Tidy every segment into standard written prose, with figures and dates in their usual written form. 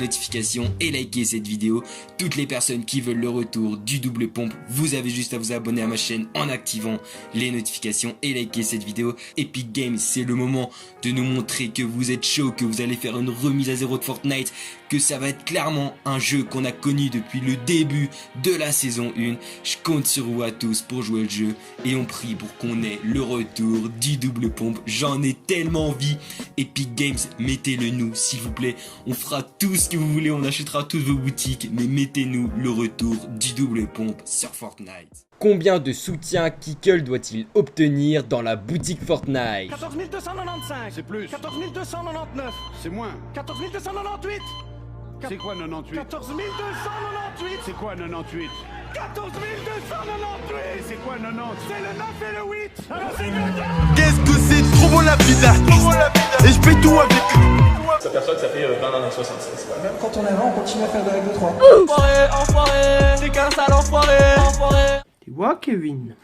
notifications et likez cette vidéo. Toutes les personnes qui veulent le retour du double pompe, vous avez juste à vous abonner à ma chaîne en activant les notifications et liker cette vidéo. Epic Games, c'est le moment de nous montrer que vous êtes chaud, que vous allez faire une remise à zéro de Fortnite, que ça va être clairement un jeu qu'on a connu depuis le début de la saison 1. Je compte sur vous à tous pour jouer le jeu et on prie pour qu'on ait le retour du double pompe. J'en ai tellement envie. Epic Games, mettez-le nous s'il vous plaît. On fera tout ce que vous voulez, on achètera toutes vos boutiques, mais mettez-nous le retour du double pompe sur Fortnite. Combien de soutien Kickle doit-il obtenir dans la boutique Fortnite? 14 295. C'est plus. 14 299. C'est moins. 14 298. C'est quoi 98? 14 298. C'est quoi 98? 14 298. Et c'est quoi 90? C'est le 9 et le 8. Alors c'est Qu'est-ce que c'est trop bon la vida. Et je paye tout avec. On s'aperçoit que ça fait 20 ans 66. Même quand on est avant, on continue à faire des règles de 3. enfoiré. C'est qu'un sale enfoiré. Tu vois, Kevin,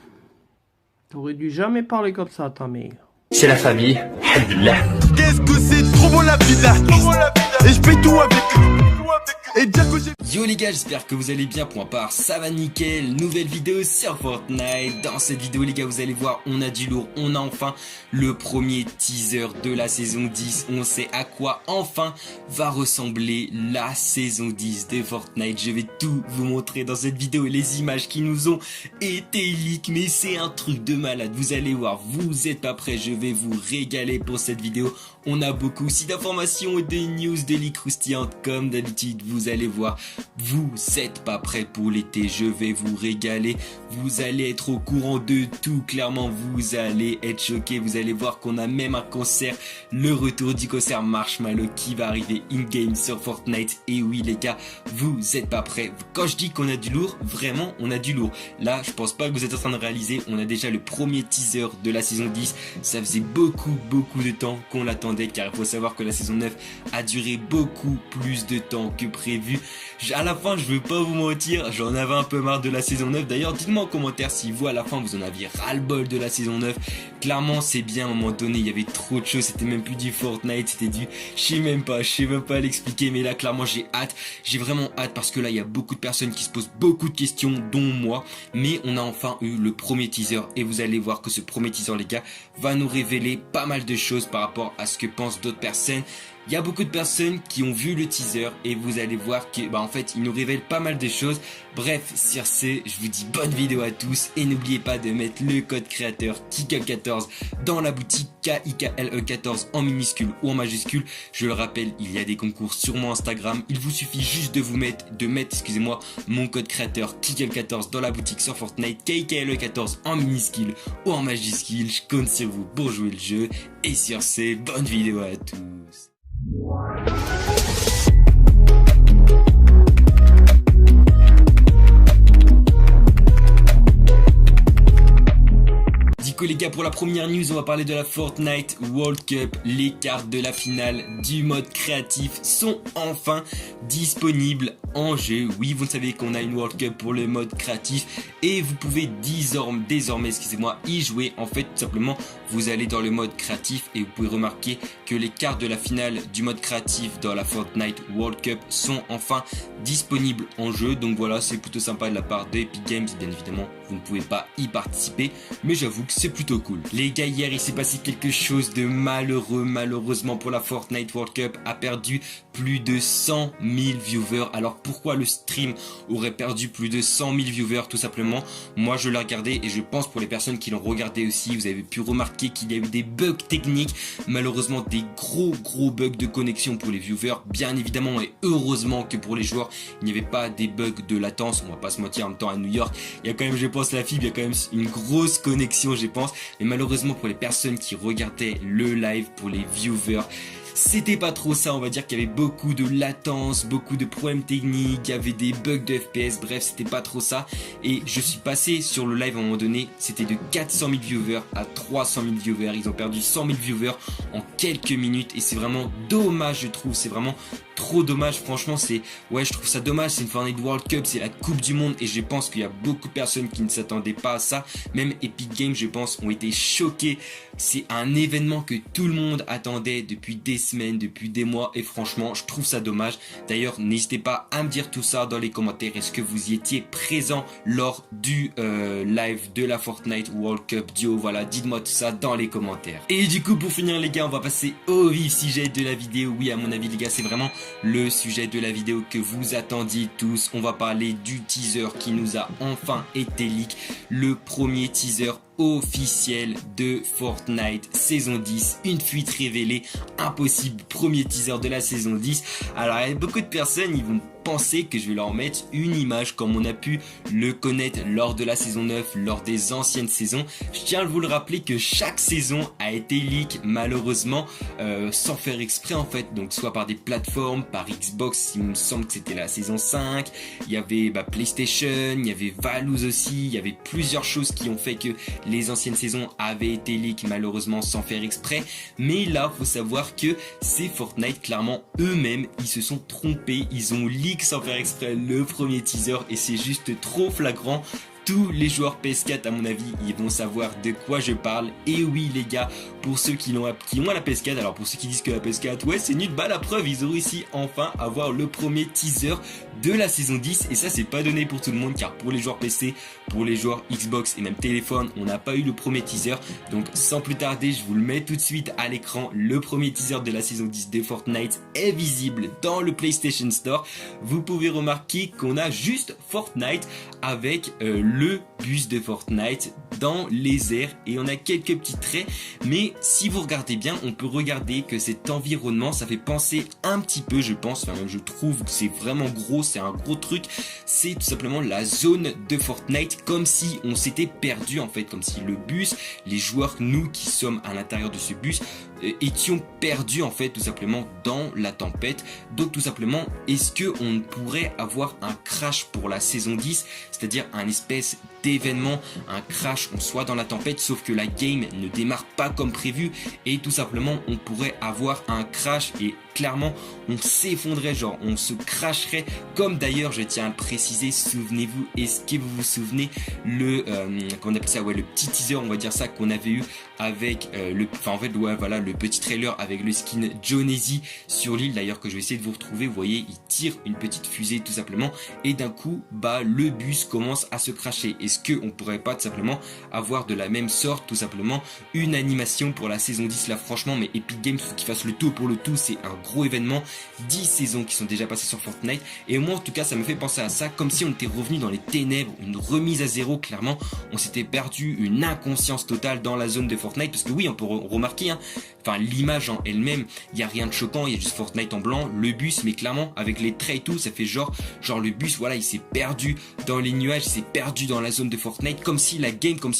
t'aurais dû jamais parler comme ça à ta mère. C'est la famille, alhamdoulilah. Qu'est-ce que c'est trop bon la vida. Et je paye tout avec. Et dire que j'ai... Yo les gars, j'espère que vous allez bien. Pour ma part, ça va nickel. Nouvelle vidéo sur Fortnite. Dans cette vidéo les gars, vous allez voir, on a du lourd. On a enfin le premier teaser de la saison 10. On sait à quoi enfin va ressembler la saison 10 de Fortnite. Je vais tout vous montrer dans cette vidéo. Les images qui nous ont été leak, mais c'est un truc de malade. Vous allez voir, vous êtes pas prêts. Je vais vous régaler pour cette vidéo. On a beaucoup aussi d'informations et des news, des leaks croustillantes comme d'habitude. Vous allez voir, vous êtes pas prêts pour l'été, je vais vous régaler. Vous allez être au courant de tout, clairement vous allez être choqués. Vous allez voir qu'on a même un concert, le retour du concert Marshmallow qui va arriver in-game sur Fortnite. Et oui les gars, vous êtes pas prêts. Quand je dis qu'on a du lourd, vraiment on a du lourd. Là je pense pas que vous êtes en train de réaliser, on a déjà le premier teaser de la saison 10. Ça faisait beaucoup de temps qu'on l'attendait, car il faut savoir que la saison 9 a duré beaucoup plus de temps que prévu. À la fin, je veux pas vous mentir, j'en avais un peu marre de la saison 9. D'ailleurs, dites-moi en commentaire si vous à la fin vous en aviez ras-le-bol de la saison 9. Clairement, c'est bien, à un moment donné, il y avait trop de choses, c'était même plus du Fortnite, c'était du... Je sais même pas l'expliquer, mais là, clairement, j'ai hâte. J'ai vraiment hâte parce que là, il y a beaucoup de personnes qui se posent beaucoup de questions, dont moi. Mais on a enfin eu le premier teaser et vous allez voir que ce premier teaser, les gars, va nous révéler pas mal de choses par rapport à ce que pensent d'autres personnes. Il y a beaucoup de personnes qui ont vu le teaser et vous allez voir que en fait il nous révèle pas mal de choses. Bref, sur ce, je vous dis bonne vidéo à tous et n'oubliez pas de mettre le code créateur KIKLE14 dans la boutique KIKLE14 en minuscule ou en majuscule. Je le rappelle, il y a des concours sur mon Instagram. Il vous suffit juste de mettre excusez-moi, mon code créateur KIKLE14 dans la boutique sur Fortnite, KIKLE14 en minuscule ou en majuscule. Je compte sur vous pour jouer le jeu et sur ce, bonne vidéo à tous. Les gars, pour la première news, on va parler de la Fortnite World Cup. Les cartes de la finale du mode créatif sont enfin disponibles en jeu. Oui, vous savez qu'on a une World Cup pour le mode créatif et vous pouvez désormais, excusez-moi, y jouer. En fait, tout simplement, vous allez dans le mode créatif et vous pouvez remarquer que les cartes de la finale du mode créatif dans la Fortnite World Cup sont enfin disponibles en jeu. Donc voilà, c'est plutôt sympa de la part de Epic Games. Bien évidemment, vous ne pouvez pas y participer, mais j'avoue que c'est plutôt cool. Les gars, hier il s'est passé quelque chose de malheureux. Malheureusement pour la Fortnite World Cup a perdu plus de 100 000 viewers. Alors pourquoi le stream aurait perdu plus de 100 000 viewers? Tout simplement, moi je l'ai regardé et je pense pour les personnes qui l'ont regardé aussi, vous avez pu remarquer qu'il y a eu des bugs techniques, malheureusement des gros bugs de connexion pour les viewers, bien évidemment, et heureusement que pour les joueurs il n'y avait pas des bugs de latence. On va pas se mentir, en même temps à New York il y a quand même, je pense, la fibre, il y a quand même une grosse connexion, je pense. Mais malheureusement pour les personnes qui regardaient le live, pour les viewers, c'était pas trop ça. On va dire qu'il y avait beaucoup de latence, beaucoup de problèmes techniques, il y avait des bugs de FPS, bref c'était pas trop ça. Et je suis passé sur le live à un moment donné, c'était de 400 000 viewers à 300 000 viewers. Ils ont perdu 100 000 viewers en quelques minutes et c'est vraiment dommage, je trouve. C'est vraiment trop dommage, franchement je trouve ça dommage, c'est une Fortnite World Cup, c'est la Coupe du Monde et je pense qu'il y a beaucoup de personnes qui ne s'attendaient pas à ça, même Epic Games je pense ont été choqués, c'est un événement que tout le monde attendait depuis des semaines, depuis des mois et franchement je trouve ça dommage. D'ailleurs n'hésitez pas à me dire tout ça dans les commentaires, est-ce que vous y étiez présent lors du live de la Fortnite World Cup Duo, voilà, dites-moi tout ça dans les commentaires. Et du coup pour finir les gars, on va passer au vif sujet de la vidéo. Oui, à mon avis les gars, c'est vraiment le sujet de la vidéo que vous attendiez tous. On va parler du teaser qui nous a enfin été leak, le premier teaser officiel de Fortnite saison 10, une fuite révélée, impossible, premier teaser de la saison 10. Alors il y a beaucoup de personnes, ils vont penser que je vais leur mettre une image comme on a pu le connaître lors de la saison 9, lors des anciennes saisons. Je tiens à vous le rappeler que chaque saison a été leak malheureusement sans faire exprès en fait, donc soit par des plateformes, par Xbox, il me semble que c'était la saison 5, il y avait PlayStation, il y avait Valve aussi, il y avait plusieurs choses qui ont fait que les anciennes saisons avaient été leak malheureusement sans faire exprès, mais là faut savoir que c'est Fortnite, clairement eux-mêmes ils se sont trompés, ils ont leak sans faire exprès le premier teaser et c'est juste trop flagrant. Tous les joueurs PS4 à mon avis ils vont savoir de quoi je parle. Et oui les gars, pour ceux qui ont la PS4, alors pour ceux qui disent que la PS4 ouais c'est nul, bah la preuve ils ont réussi enfin à voir le premier teaser de la saison 10 et ça c'est pas donné pour tout le monde car pour les joueurs PC, pour les joueurs Xbox et même téléphone on n'a pas eu le premier teaser. Donc sans plus tarder je vous le mets tout de suite à l'écran, le premier teaser de la saison 10 de Fortnite est visible dans le PlayStation Store. Vous pouvez remarquer qu'on a juste Fortnite avec le bus de Fortnite dans les airs et on a quelques petits traits, mais si vous regardez bien on peut regarder que cet environnement ça fait penser un petit peu, je pense, enfin je trouve que c'est vraiment gros, c'est un gros truc, c'est tout simplement la zone de Fortnite, comme si on s'était perdu en fait, comme si le bus, les joueurs, nous qui sommes à l'intérieur de ce bus étions perdus en fait tout simplement dans la tempête. Donc tout simplement est-ce que on pourrait avoir un crash pour la saison 10, c'est-à-dire un espèce d'événement, un crash, on soit dans la tempête sauf que la game ne démarre pas comme prévu et tout simplement on pourrait avoir un crash et clairement on s'effondrerait, genre on se crasherait, comme d'ailleurs je tiens à le préciser, souvenez-vous, est-ce que vous vous souvenez le comment on appelle ça, ouais, le petit teaser on va dire ça qu'on avait eu avec le petit trailer avec le skin Jonesy sur l'île d'ailleurs que je vais essayer de vous retrouver, vous voyez il tire une petite fusée tout simplement et d'un coup le bus commence à se crasher. Est-ce que on pourrait pas tout simplement avoir de la même sorte tout simplement une animation pour la saison 10 là, franchement, mais Epic Games faut qu'ils fassent le tout pour le tout, c'est un gros événement, 10 saisons qui sont déjà passées sur Fortnite et moi en tout cas ça me fait penser à ça, comme si on était revenu dans les ténèbres, une remise à zéro, clairement on s'était perdu, une inconscience totale dans la zone de Fortnite, parce que oui on peut remarquer enfin l'image en elle-même, il n'y a rien de choquant, il y a juste Fortnite en blanc, le bus, mais clairement avec les traits et tout ça fait genre le bus voilà il s'est perdu dans les nuages, il s'est perdu dans la zone de Fortnite, comme si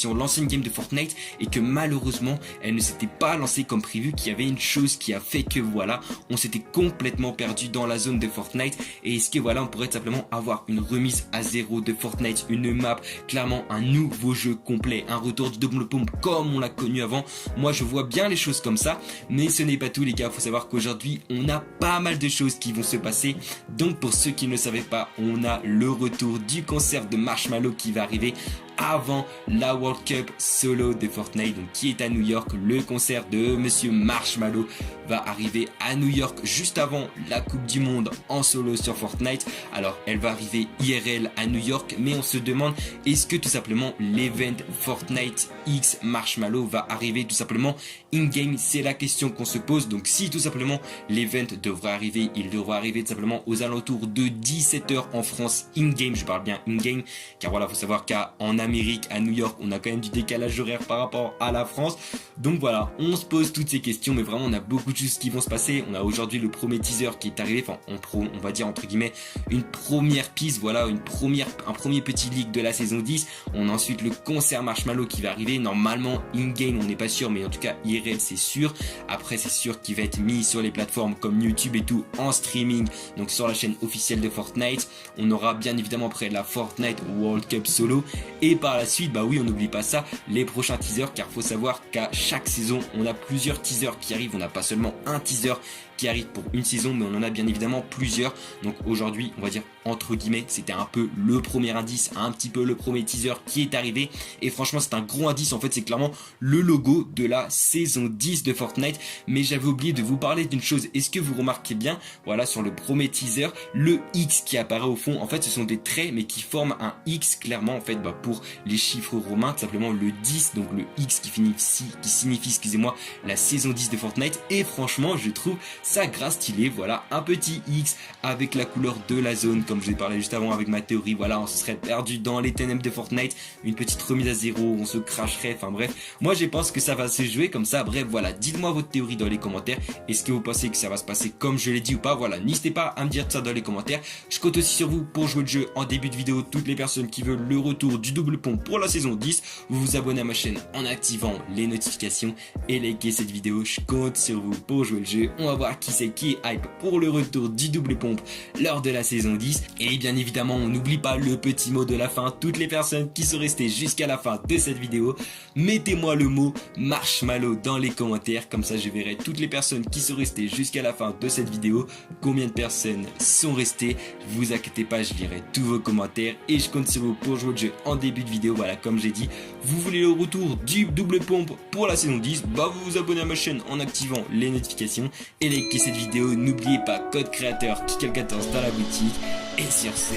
on lançait une game de Fortnite et que malheureusement elle ne s'était pas lancée comme prévu, qu'il y avait une chose qui a fait que voilà on s'était complètement perdu dans la zone de Fortnite. Et est-ce que voilà on pourrait simplement avoir une remise à zéro de Fortnite, une map, clairement un nouveau jeu complet, un retour du double pump comme on l'a connu avant. Moi je vois bien les choses comme ça, mais ce n'est pas tout les gars, faut savoir qu'aujourd'hui on a pas mal de choses qui vont se passer. Donc pour ceux qui ne le savaient pas, on a le retour du concert de Marshmello qui va arriver avant la World Cup solo de Fortnite, donc qui est à New York. Le concert de Monsieur Marshmello va arriver à New York juste avant la Coupe du Monde en solo sur Fortnite. Alors elle va arriver IRL à New York, mais on se demande est-ce que tout simplement l'event Fortnite X Marshmello va arriver tout simplement in-game, c'est la question qu'on se pose. Donc si tout simplement l'event devrait arriver, il devrait arriver tout simplement aux alentours de 17h en France in-game, je parle bien in-game, car voilà faut savoir qu'en Amérique, à New York, on a quand même du décalage horaire par rapport à la France. Donc voilà, on se pose toutes ces questions, mais vraiment on a beaucoup de choses qui vont se passer. On a aujourd'hui le premier teaser qui est arrivé, enfin on va dire entre guillemets une première piste, voilà, un premier petit leak de la saison 10. On a ensuite le concert Marshmello qui va arriver, normalement in-game on n'est pas sûr, mais en tout cas IRL c'est sûr. Après c'est sûr qu'il va être mis sur les plateformes comme YouTube et tout en streaming, donc sur la chaîne officielle de Fortnite. On aura bien évidemment après la Fortnite World Cup solo. Et par la suite, bah oui, on n'oublie pas ça, les prochains teasers, car faut savoir qu'à chaque saison, on a plusieurs teasers qui arrivent, on n'a pas seulement un teaser qui arrive pour une saison, mais on en a bien évidemment plusieurs. Donc aujourd'hui, on va dire entre guillemets, c'était un peu le premier indice, un petit peu le premier teaser qui est arrivé. Et franchement, c'est un gros indice. En fait, c'est clairement le logo de la saison 10 de Fortnite. Mais j'avais oublié de vous parler d'une chose. Est-ce que vous remarquez bien, voilà, sur le premier teaser, le X qui apparaît au fond, en fait, ce sont des traits, mais qui forment un X clairement, en fait, pour les chiffres romains, tout simplement le 10, donc le X qui signifie, excusez-moi, la saison 10 de Fortnite. Et franchement, je trouve ça grave stylé. Voilà, un petit X avec la couleur de la zone, comme je vous ai parlé juste avant avec ma théorie. Voilà, on se serait perdu dans les ténèbres de Fortnite, une petite remise à zéro, on se cracherait, enfin bref. Moi, je pense que ça va se jouer comme ça. Bref, voilà, dites-moi votre théorie dans les commentaires. Est-ce que vous pensez que ça va se passer comme je l'ai dit ou pas? Voilà, n'hésitez pas à me dire ça dans les commentaires. Je compte aussi sur vous pour jouer le jeu en début de vidéo. Toutes les personnes qui veulent le retour du double pompe pour la saison 10, vous vous abonnez à ma chaîne en activant les notifications et likez cette vidéo. Je compte sur vous pour jouer le jeu. On va voir qui c'est qui est hype pour le retour du double pompe lors de la saison 10. Et bien évidemment, on n'oublie pas le petit mot de la fin. Toutes les personnes qui sont restées jusqu'à la fin de cette vidéo, mettez-moi le mot marshmallow dans les commentaires. Comme ça, je verrai toutes les personnes qui sont restées jusqu'à la fin de cette vidéo. Combien de personnes sont restées? Vous inquiétez pas, je lirai tous vos commentaires et je compte sur vous pour jouer le jeu en début de vidéo. Voilà, comme j'ai dit, vous voulez le retour du double pompe pour la saison 10, vous vous abonnez à ma chaîne en activant les notifications et likez cette vidéo. N'oubliez pas, code créateur Kikal14 dans la boutique. Et sur ce,